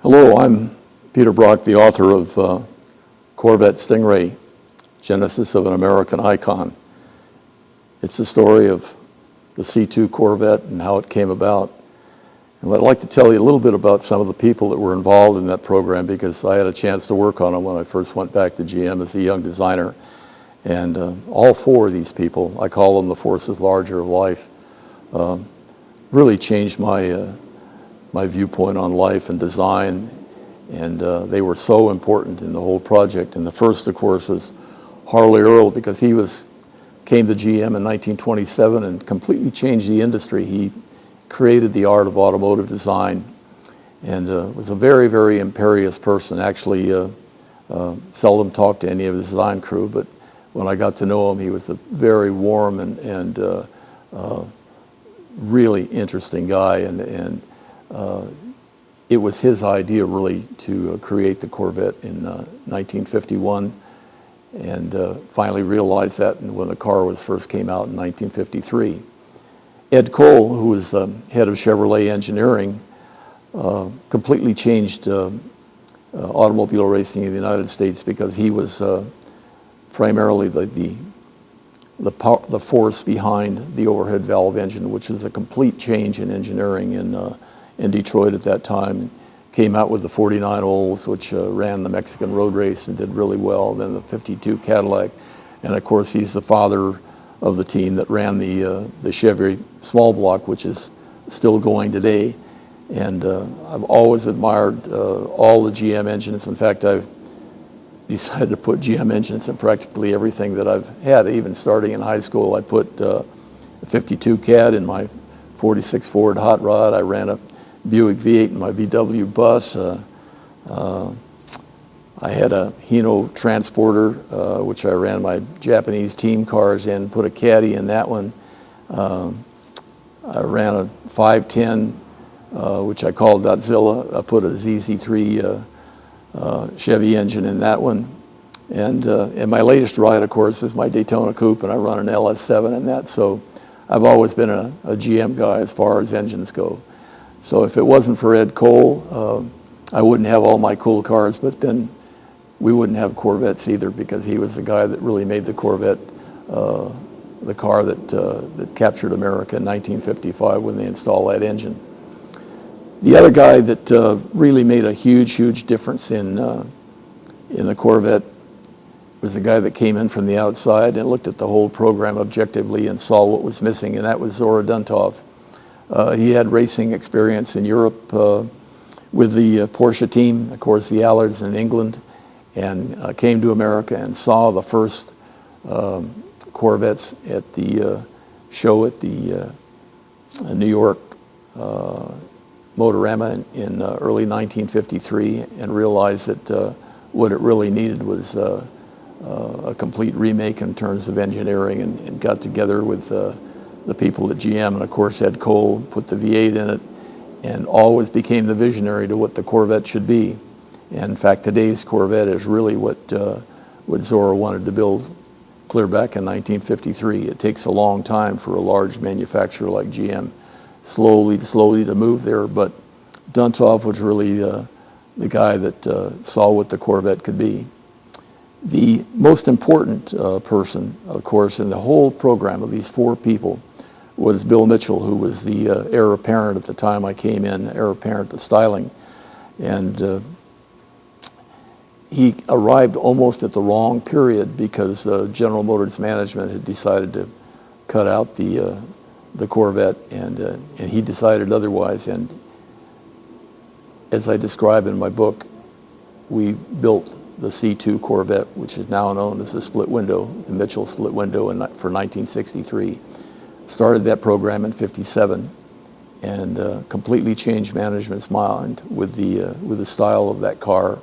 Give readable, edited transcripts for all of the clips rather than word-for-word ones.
Hello, I'm Peter Brock, the author of Corvette Stingray, Genesis of an American Icon. It's the story of the C2 Corvette and how it came about. And I'd like to tell you a little bit about some of the people that were involved in that program, because I had a chance to work on it when I first went back to GM as a young designer. And all four of these people, I call them the forces larger of life, really changed my viewpoint on life and design, and they were so important in the whole project. And the first, of course, was Harley Earl, because he came to GM in 1927 and completely changed the industry. He created the art of automotive design and was a very, very imperious person. Actually, seldom talked to any of his design crew, but when I got to know him, he was a very warm and really interesting guy. And it was his idea really to create the Corvette in 1951, and finally realized that when the car first came out in 1953. Ed Cole, who was the head of Chevrolet engineering, completely changed automobile racing in the United States, because he was primarily the force behind the overhead valve engine, which is a complete change in engineering in Detroit at that time. Came out with the 49 Olds, which ran the Mexican road race and did really well. Then the 52 Cadillac, and of course he's the father of the team that ran the Chevy small block, which is still going today. And I've always admired all the GM engines. In fact, I've decided to put GM engines in practically everything that I've had. Even starting in high school, I put a 52 Cad in my 46 Ford hot rod. I ran a Buick V8 in my VW bus. I had a Hino transporter, which I ran my Japanese team cars in, put a caddy in that one. I ran a 510, which I called Datzilla. I put a ZZ3 Chevy engine in that one. And my latest ride, of course, is my Daytona Coupe, and I run an LS7 in that. So I've always been a GM guy as far as engines go. So if it wasn't for Ed Cole, I wouldn't have all my cool cars, but then we wouldn't have Corvettes either, because he was the guy that really made the Corvette the car that captured America in 1955 when they installed that engine. The other guy that really made a huge, huge difference in the Corvette was the guy that came in from the outside and looked at the whole program objectively and saw what was missing, and that was Zora Duntov. He had racing experience in Europe with the Porsche team, of course the Allards in England, and came to America and saw the first Corvettes at the show at the New York Motorama in early 1953, and realized that what it really needed was a complete remake in terms of engineering, and got together with the people at GM, and of course Ed Cole put the V8 in it and always became the visionary to what the Corvette should be. And in fact, today's Corvette is really what Zora wanted to build clear back in 1953. It takes a long time for a large manufacturer like GM slowly to move there, but Duntov was really the guy that saw what the Corvette could be. The most important person, of course, in the whole program of these four people was Bill Mitchell, who was the heir apparent at the time I came in, heir apparent to styling. And he arrived almost at the wrong period, because General Motors management had decided to cut out the Corvette, and he decided otherwise. And as I describe in my book, we built the C2 Corvette, which is now known as the split window, the Mitchell split window for 1963. Started that program in '57, and completely changed management's mind with the style of that car.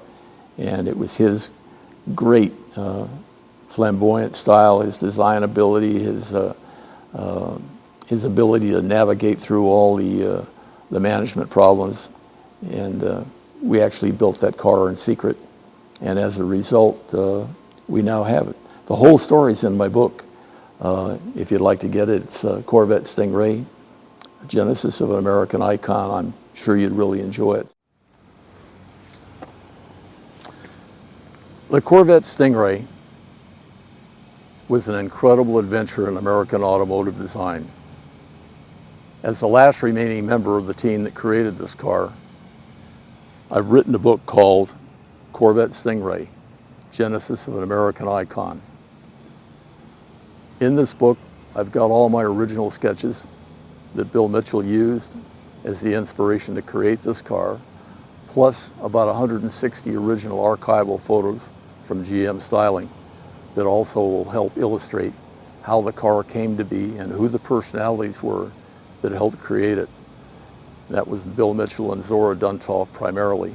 And it was his great flamboyant style, his design ability, his ability to navigate through all the management problems. And we actually built that car in secret. And as a result, we now have it. The whole story's in my book. If you'd like to get it, it's Corvette Stingray, Genesis of an American Icon. I'm sure you'd really enjoy it. The Corvette Stingray was an incredible adventure in American automotive design. As the last remaining member of the team that created this car, I've written a book called Corvette Stingray, Genesis of an American Icon. In this book, I've got all my original sketches that Bill Mitchell used as the inspiration to create this car, plus about 160 original archival photos from GM styling that also will help illustrate how the car came to be and who the personalities were that helped create it. That was Bill Mitchell and Zora Duntov primarily.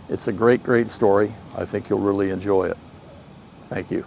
It's a great, great story. I think you'll really enjoy it. Thank you.